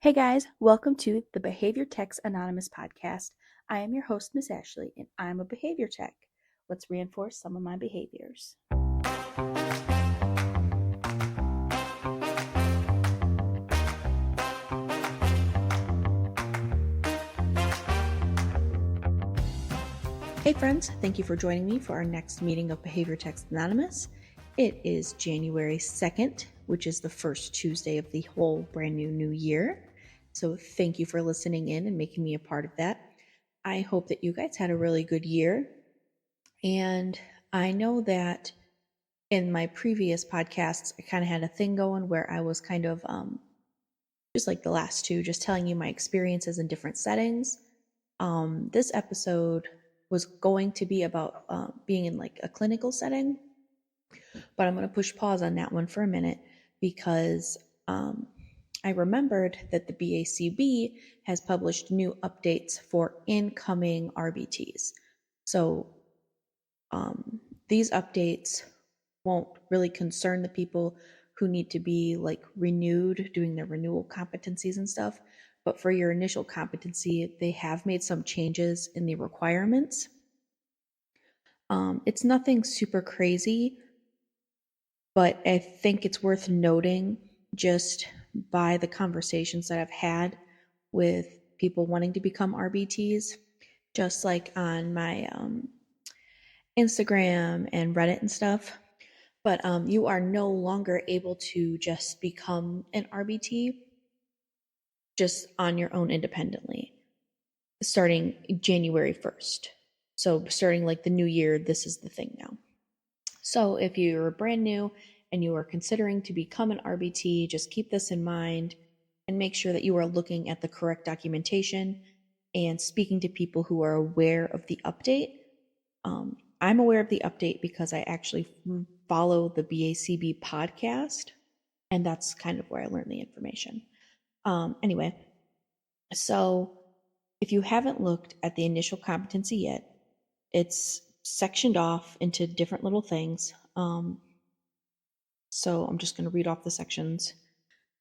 Hey guys, welcome to the Behavior Techs Anonymous podcast. I am your host, Miss Ashley, and I'm a behavior tech. Let's reinforce some of my behaviors. Hey friends, thank you for joining me for our next meeting of Behavior Techs Anonymous. It is January 2nd, which is the first Tuesday of the whole brand new year. So thank you for listening in and making me a part of that. I hope that you guys had a really good year. And I know that in my previous podcasts, I kind of had a thing going where I was kind of just like the last two, just telling you my experiences in different settings. This episode was going to be about being in like a clinical setting, but I'm going to push pause on that one for a minute because I remembered that the BACB has published new updates for incoming RBTs. So these updates won't really concern the people who need to be like renewed, doing their renewal competencies and stuff. But for your initial competency, they have made some changes in the requirements. It's nothing super crazy, but I think it's worth noting just by the conversations that I've had with people wanting to become RBTs, just like on my Instagram and Reddit and stuff. But you are no longer able to just become an RBT just on your own independently starting January 1st. So starting like the new year, this is the thing now. So if you're brand new and you are considering to become an RBT, just keep this in mind and make sure that you are looking at the correct documentation and speaking to people who are aware of the update. I'm aware of the update because I actually follow the BACB podcast, and that's kind of where I learned the information. Anyway, so if you haven't looked at the initial competency yet, it's sectioned off into different little things. So I'm just going to read off the sections.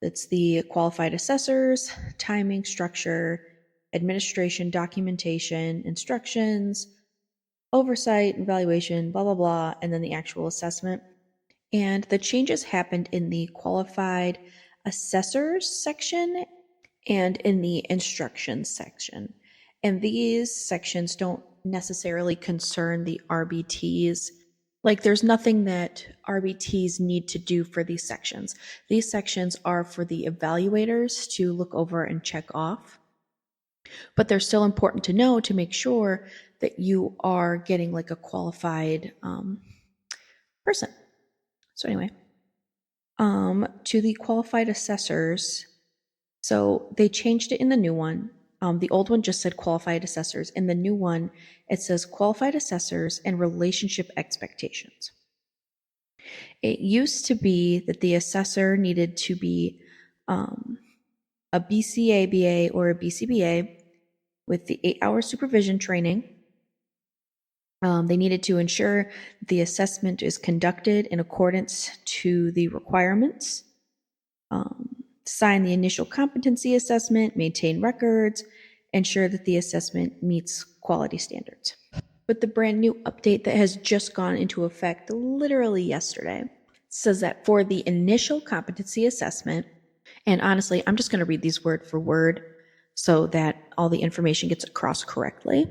It's the qualified assessors, timing, structure, administration, documentation, instructions, oversight, evaluation, blah, blah, blah, and then the actual assessment. And the changes happened in the qualified assessors section and in the instructions section. And these sections don't necessarily concern the RBTs. Like there's nothing that RBTs need to do for these sections. These sections are for the evaluators to look over and check off. But they're still important to know to make sure that you are getting like a qualified person. So anyway, to the qualified assessors, so they changed it in the new one. The old one just said qualified assessors. In the new one, it says qualified assessors and relationship expectations. It used to be that the assessor needed to be a BCABA or a BCBA with the 8-hour supervision training. They needed to ensure the assessment is conducted in accordance to the requirements, sign the initial competency assessment, maintain records, ensure that the assessment meets quality standards. But the brand new update that has just gone into effect literally yesterday says that for the initial competency assessment, and honestly, I'm just going to read these word for word so that all the information gets across correctly.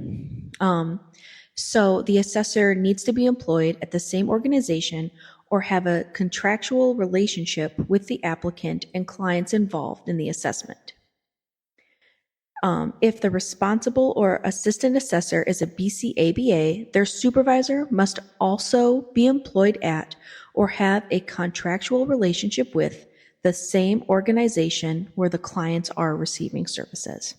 So the assessor needs to be employed at the same organization or have a contractual relationship with the applicant and clients involved in the assessment. If the responsible or assistant assessor is a BCABA, their supervisor must also be employed at or have a contractual relationship with the same organization where the clients are receiving services.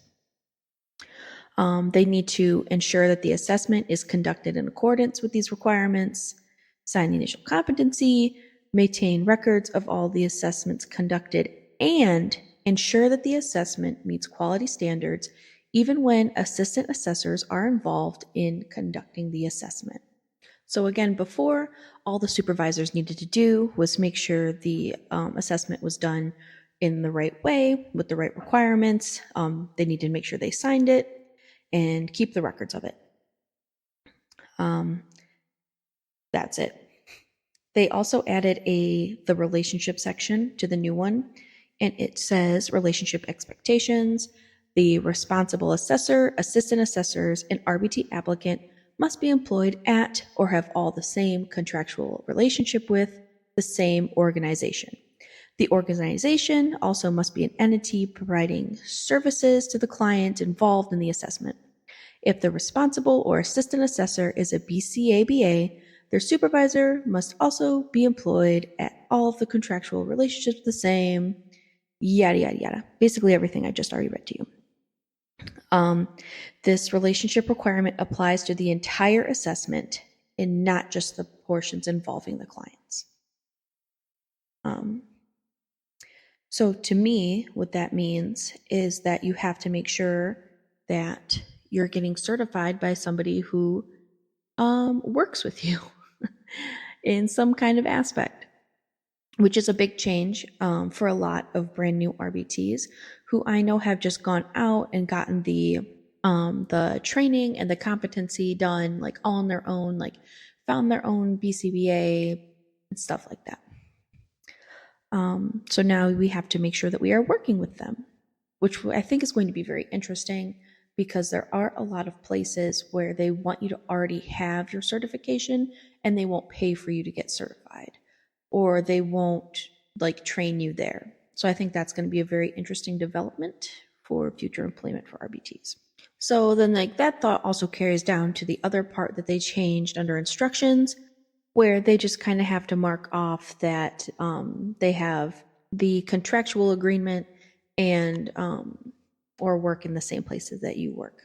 They need to ensure that the assessment is conducted in accordance with these requirements, sign the initial competency, maintain records of all the assessments conducted, and ensure that the assessment meets quality standards even when assistant assessors are involved in conducting the assessment. So again, before, all the supervisors needed to do was make sure the assessment was done in the right way with the right requirements. They need to make sure they signed it and keep the records of it. That's it. They also added the relationship section to the new one, and it says relationship expectations. The responsible assessor, assistant assessors, and RBT applicant must be employed at or have all the same contractual relationship with the same organization. The organization also must be an entity providing services to the client involved in the assessment. If the responsible or assistant assessor is a BCABA, their supervisor must also be employed at all of the contractual relationships the same, yada, yada, yada. Basically everything I just already read to you. This relationship requirement applies to the entire assessment and not just the portions involving the clients. So to me, what that means is that you have to make sure that you're getting certified by somebody who works with you in some kind of aspect, which is a big change for a lot of brand new RBTs who I know have just gone out and gotten the training and the competency done like all on their own, like found their own BCBA and stuff like that. So now we have to make sure that we are working with them, which I think is going to be very interesting because there are a lot of places where they want you to already have your certification and they won't pay for you to get certified, or they won't like train you there. So I think that's going to be a very interesting development for future employment for RBTs. So then like that thought also carries down to the other part that they changed under instructions, where they just kind of have to mark off that they have the contractual agreement and or work in the same places that you work.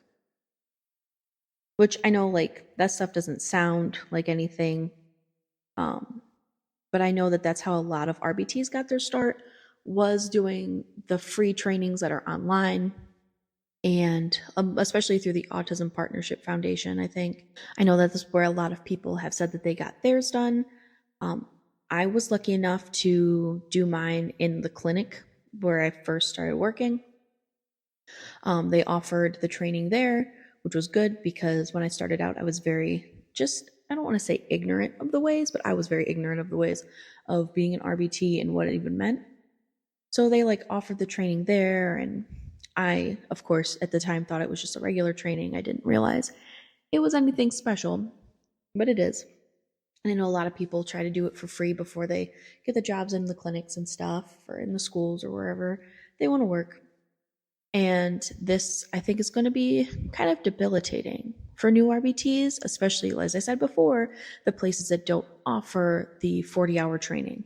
Which I know like that stuff doesn't sound like anything, but I know that that's how a lot of RBTs got their start, was doing the free trainings that are online. And especially through the Autism Partnership Foundation, I know that this is where a lot of people have said that they got theirs done. I was lucky enough to do mine in the clinic where I first started working. They offered the training there, which was good because when I started out, I was very I don't want to say ignorant of the ways, but I was very ignorant of the ways of being an RBT and what it even meant. So they like offered the training there, and I, of course, at the time thought it was just a regular training. I didn't realize it was anything special, but it is. And I know a lot of people try to do it for free before they get the jobs in the clinics and stuff, or in the schools or wherever they want to work. And this, I think, is going to be kind of debilitating for new RBTs, especially, as I said before, the places that don't offer the 40-hour training.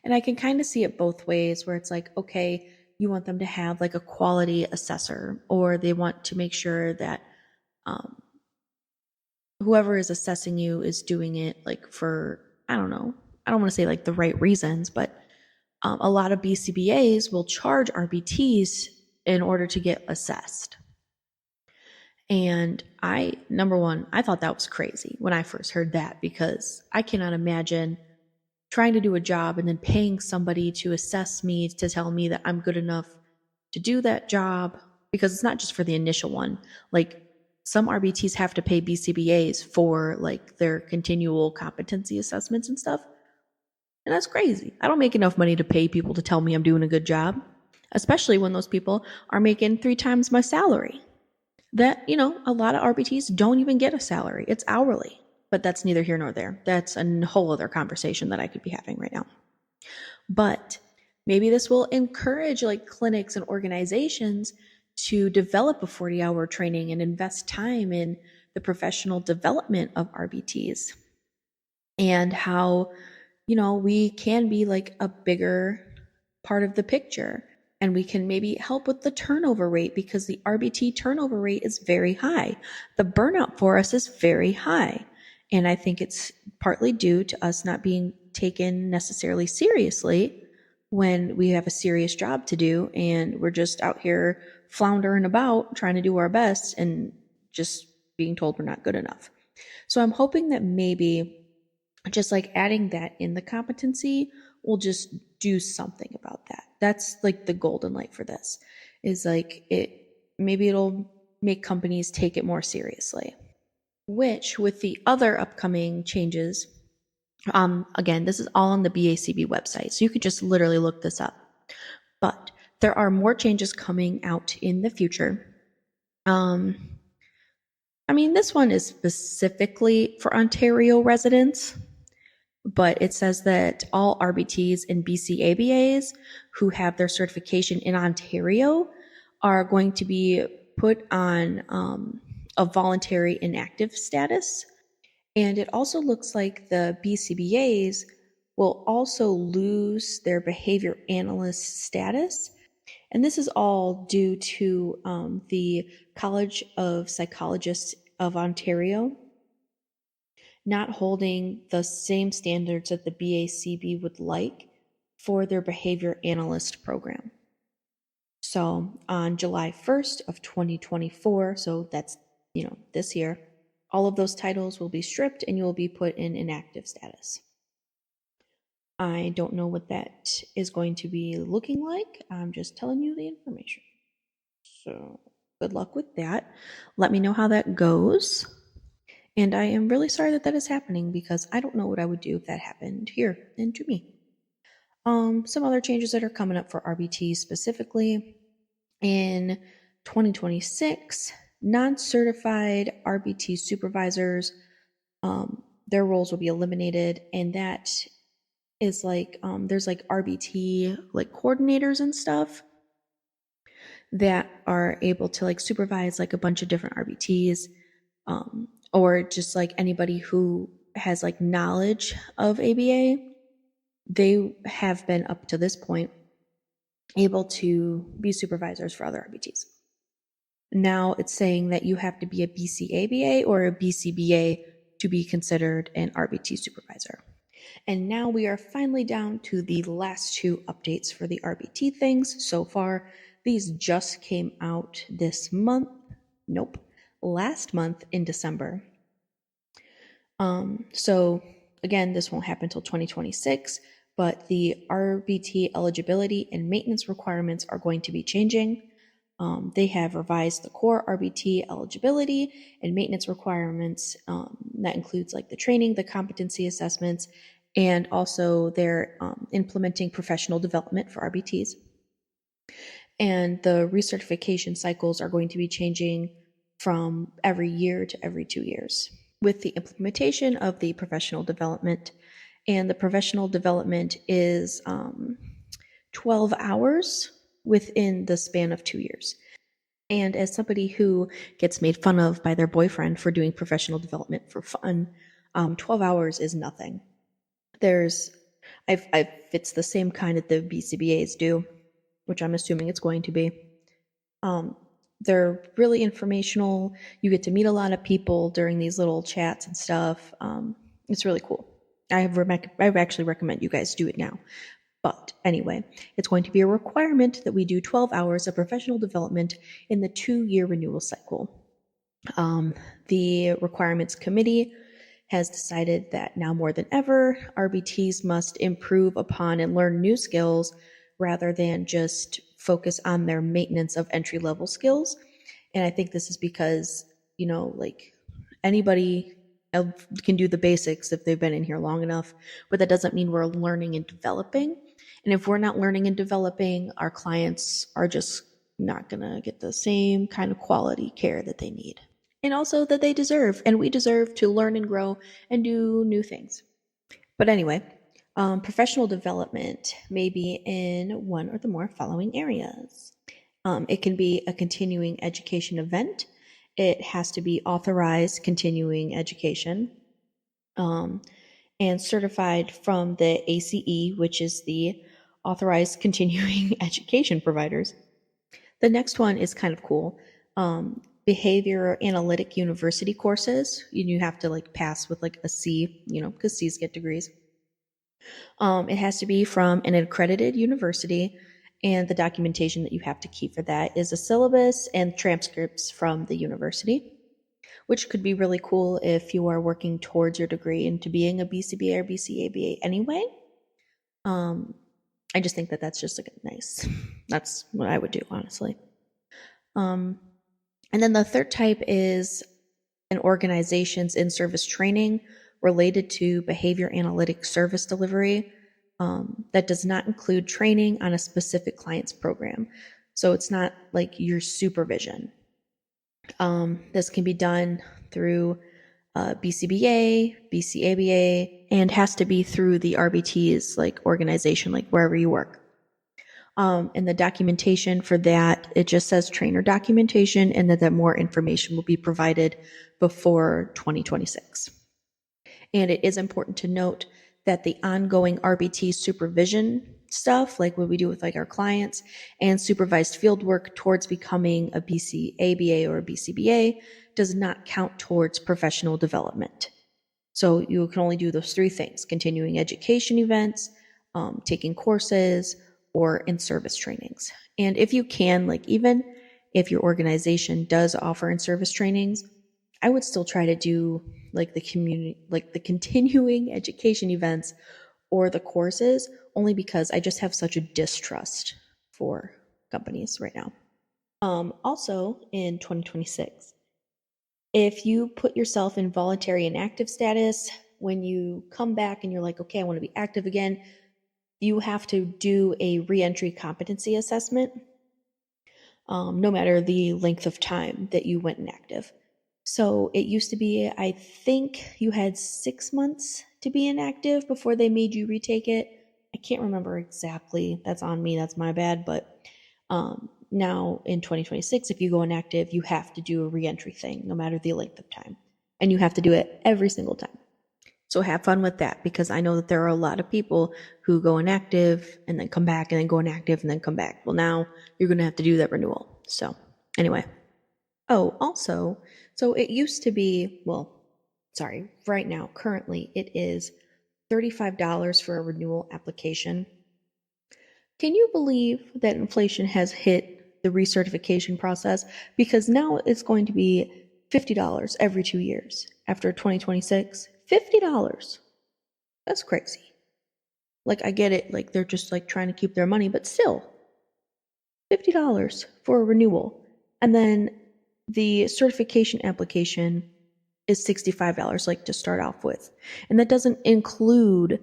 And I can kind of see it both ways, where it's like, okay, you want them to have like a quality assessor, or they want to make sure that whoever is assessing you is doing it like for, I don't know, I don't want to say like the right reasons, but a lot of BCBAs will charge RBTs in order to get assessed. And number one, I thought that was crazy when I first heard that, because I cannot imagine trying to do a job and then paying somebody to assess me to tell me that I'm good enough to do that job, because it's not just for the initial one. Like some RBTs have to pay BCBAs for like their continual competency assessments and stuff. And that's crazy. I don't make enough money to pay people to tell me I'm doing a good job, especially when those people are making 3 times my salary. That, a lot of RBTs don't even get a salary. It's hourly, but that's neither here nor there. That's a whole other conversation that I could be having right now. But maybe this will encourage like clinics and organizations to develop a 40-hour training and invest time in the professional development of RBTs, and how, we can be like a bigger part of the picture, and we can maybe help with the turnover rate, because the RBT turnover rate is very high. The burnout for us is very high. And I think it's partly due to us not being taken necessarily seriously when we have a serious job to do, and we're just out here floundering about trying to do our best and just being told we're not good enough. So I'm hoping that maybe just like adding that in the competency will just do something about that. That's like the golden light for this, is like maybe it'll make companies take it more seriously. Which, with the other upcoming changes, again, this is all on the BACB website, so you could just literally look this up. But there are more changes coming out in the future. This one is specifically for Ontario residents, but it says that all RBTs and BCABAs who have their certification in Ontario are going to be put on a voluntary inactive status. And it also looks like the BCBAs will also lose their behavior analyst status. And this is all due to the College of Psychologists of Ontario not holding the same standards that the BACB would like for their behavior analyst program. So on July 1st of 2024, so that's, this year, all of those titles will be stripped and you will be put in inactive status. I don't know what that is going to be looking like. I'm just telling you the information. So good luck with that. Let me know how that goes. And I am really sorry that that is happening, because I don't know what I would do if that happened here and to me. Some other changes that are coming up for RBT specifically in 2026, non-certified RBT supervisors, their roles will be eliminated, and that is like there's like RBT like coordinators and stuff that are able to like supervise like a bunch of different RBTs, or just like anybody who has like knowledge of ABA. They have been up to this point able to be supervisors for other RBTs. Now it's saying that you have to be a BCABA or a BCBA to be considered an RBT supervisor. And now we are finally down to the last two updates for the RBT things so far. These just came out this month. Nope, last month in December. So again, this won't happen until 2026, but the RBT eligibility and maintenance requirements are going to be changing. They have revised the core RBT eligibility and maintenance requirements. That includes like the training, the competency assessments, and also they're implementing professional development for RBTs. And the recertification cycles are going to be changing from every year to every 2 years with the implementation of the professional development. And the professional development is 12 hours within the span of 2 years. And as somebody who gets made fun of by their boyfriend for doing professional development for fun, 12 hours is nothing. It's the same kind that the BCBAs do, which I'm assuming it's going to be. They're really informational. You get to meet a lot of people during these little chats and stuff. It's really cool. I actually recommend you guys do it now. But anyway, it's going to be a requirement that we do 12 hours of professional development in the 2-year renewal cycle. The requirements committee has decided that now more than ever, RBTs must improve upon and learn new skills rather than just focus on their maintenance of entry-level skills. And I think this is because, like anybody can do the basics if they've been in here long enough, but that doesn't mean we're learning and developing. And if we're not learning and developing, our clients are just not going to get the same kind of quality care that they need. And also that they deserve. And we deserve to learn and grow and do new things. But anyway, professional development may be in one or the more following areas. It can be a continuing education event. It has to be authorized continuing education and certified from the ACE, which is the Authorized Continuing Education Providers. The next one is kind of cool. Behavior Analytic University courses. You have to like pass with like a C, because C's get degrees. It has to be from an accredited university, and the documentation that you have to keep for that is a syllabus and transcripts from the university, which could be really cool if you are working towards your degree into being a BCBA or BCABA anyway. I just think that that's just like nice. That's what I would do, honestly. And then the third type is an organization's in-service training related to behavior analytics service delivery that does not include training on a specific client's program. So it's not like your supervision. This can be done through BCBA, BCABA, and has to be through the RBTs, like organization, like wherever you work. And the documentation for that, it just says trainer documentation, and that more information will be provided before 2026. And it is important to note that the ongoing RBT supervision stuff, like what we do with like our clients, and supervised field work towards becoming a BCABA or a BCBA does not count towards professional development. So you can only do those three things: continuing education events, taking courses, or in-service trainings. And if you can, like even if your organization does offer in-service trainings, I would still try to do like the community, like the continuing education events or the courses, only because I just have such a distrust for companies right now. Also in 2026, if you put yourself in voluntary inactive status, when you come back and you're like, okay, I want to be active again, you have to do a reentry competency assessment, no matter the length of time that you went inactive. So it used to be, I think you had 6 months to be inactive before they made you retake it. I can't remember exactly. That's on me. That's my bad. But now in 2026, if you go inactive, you have to do a reentry thing, no matter the length of time. And you have to do it every single time. So have fun with that, because I know that there are a lot of people who go inactive and then come back and then go inactive and then come back. Well, now you're going to have to do that renewal. So anyway. Oh, also, so it used to be, right now, currently it is $35 for a renewal application. Can you believe that inflation has hit the recertification process? Because now it's going to be $50 every 2 years after 2026. $50. That's crazy. Like, I get it, like they're just like trying to keep their money, but still, $50 for a renewal. And then the certification application is $65, like to start off with. And that doesn't include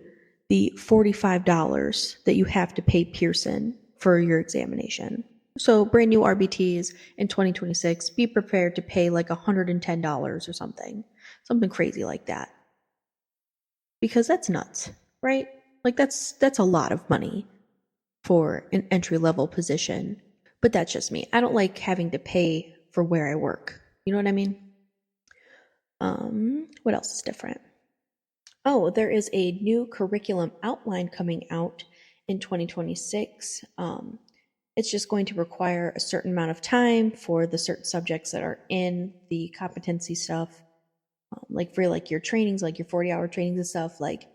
the $45 that you have to pay Pearson for your examination. So brand new RBTs in 2026, be prepared to pay like $110 or something crazy like that. Because that's nuts, right? Like that's a lot of money for an entry-level position. But that's just me. I don't like having to pay for where I work. You know what I mean? What else is different? Oh, there is a new curriculum outline coming out in 2026. It's just going to require a certain amount of time for the certain subjects that are in the competency stuff. Like for like your trainings, like your 40-hour trainings and stuff, like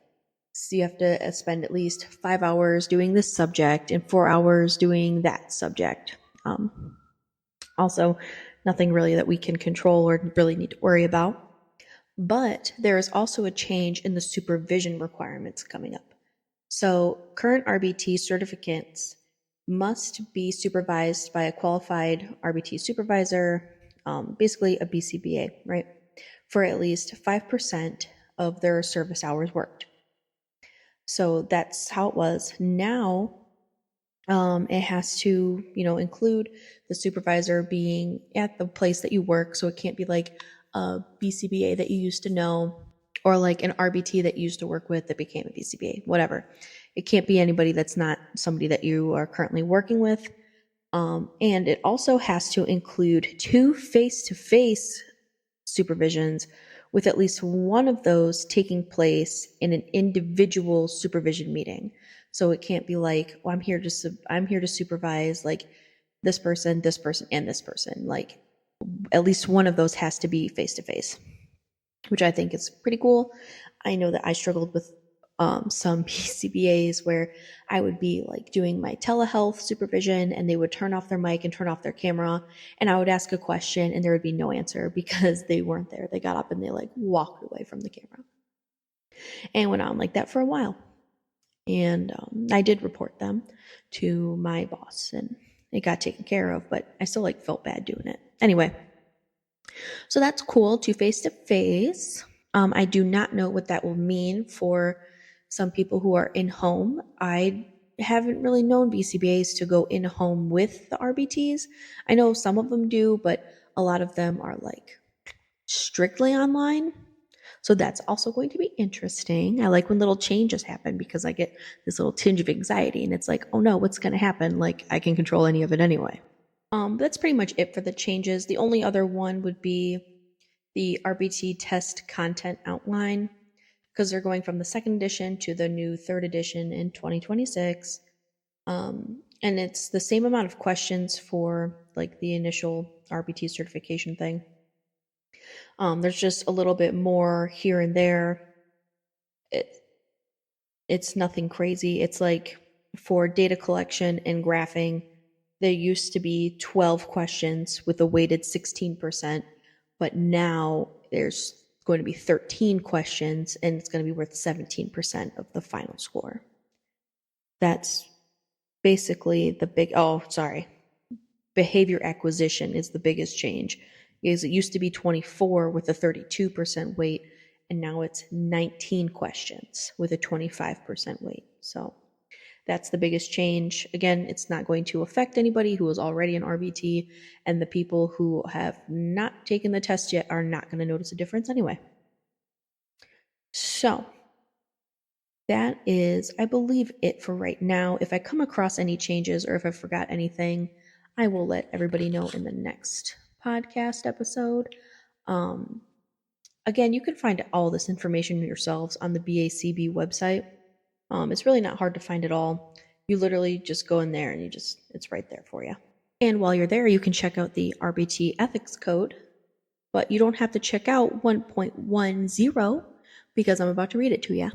so you have to spend at least 5 hours doing this subject and 4 hours doing that subject. Also, nothing really that we can control or really need to worry about. But there is also a change in the supervision requirements coming up. So current RBT certificates must be supervised by a qualified RBT supervisor, basically a BCBA, right, for at least 5% of their service hours worked. So that's how it was. Now it has to, include the supervisor being at the place that you work. So it can't be like a BCBA that you used to know, or like an RBT that you used to work with that became a BCBA, whatever. It can't be anybody that's not somebody that you are currently working with. And it also has to include 2 face-to-face supervisions, with at least one of those taking place in an individual supervision meeting. So it can't be like, well, I'm here to supervise like this person, and this person. Like at least one of those has to be face to face, which I think is pretty cool. I know that I struggled with some PCBAs where I would be like doing my telehealth supervision and they would turn off their mic and turn off their camera, and I would ask a question and there would be no answer because they weren't there. They got up and they like walked away from the camera and went on like that for a while. And I did report them to my boss, and it got taken care of, but I still felt bad doing it. Anyway, so that's cool to face-to-face. I do not know what that will mean for some people who are in home. I haven't really known BCBAs to go in home with the RBTs. I know some of them do, but a lot of them are strictly online. So that's also going to be interesting. I like when little changes happen because I get this little tinge of anxiety, and it's oh no, what's going to happen? I can control any of it anyway. That's pretty much it for the changes. The only other one would be the RBT test content outline, because they're going from the second edition to the new third edition in 2026. And it's the same amount of questions for the initial RBT certification thing. There's just a little bit more here and there. It's nothing crazy. It's for data collection and graphing, there used to be 12 questions with a weighted 16%, but now there's going to be 13 questions and it's going to be worth 17% of the final score. That's basically the behavior acquisition is the biggest change. Because it used to be 24 with a 32% weight, and now it's 19 questions with a 25% weight. So that's the biggest change. Again, it's not going to affect anybody who is already an RBT, and the people who have not taken the test yet are not going to notice a difference anyway. So that is, I believe, it for right now. If I come across any changes or if I forgot anything, I will let everybody know in the next podcast episode. Again, you can find all this information yourselves on the BACB website. It's really not hard to find it all. You literally just go in there and it's right there for you. And while you're there, you can check out the RBT ethics code, but you don't have to check out 1.10 because I'm about to read it to you.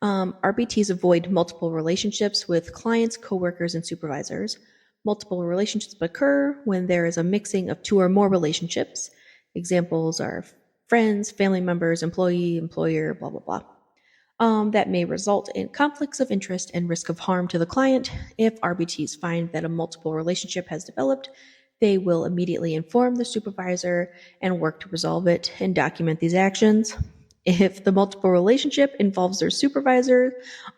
RBTs avoid multiple relationships with clients, coworkers, and supervisors. Multiple relationships occur when there is a mixing of two or more relationships. Examples are friends, family members, employee, employer, blah, blah, blah. That may result in conflicts of interest and risk of harm to the client. If RBTs find that a multiple relationship has developed, they will immediately inform the supervisor and work to resolve it and document these actions. If the multiple relationship involves their supervisor,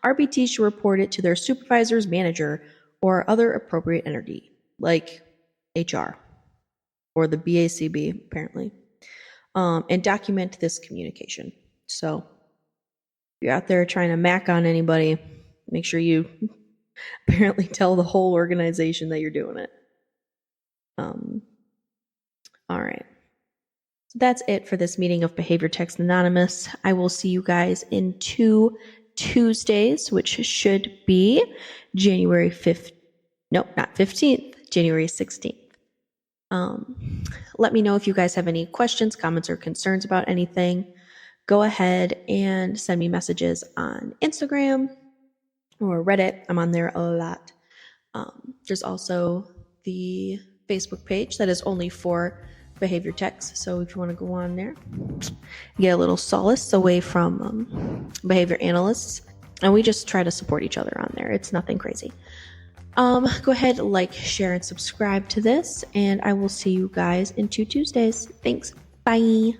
RBT should report it to their supervisor's manager or other appropriate entity, like HR or the BACB, apparently, and document this communication. So if you're out there trying to mac on anybody, make sure you apparently tell the whole organization that you're doing it. All right. So that's it for this meeting of Behavior Text Anonymous. I will see you guys in 2 Tuesdays, which should be January 5th. No, not 15th, January 16th. Let me know if you guys have any questions, comments, or concerns about anything. Go ahead and send me messages on Instagram or Reddit. I'm on there a lot. There's also the Facebook page that is only for behavior techs. So if you want to go on there, get a little solace away from behavior analysts. And we just try to support each other on there. It's nothing crazy. Go ahead, like, share, and subscribe to this. And I will see you guys in 2 Tuesdays. Thanks. Bye.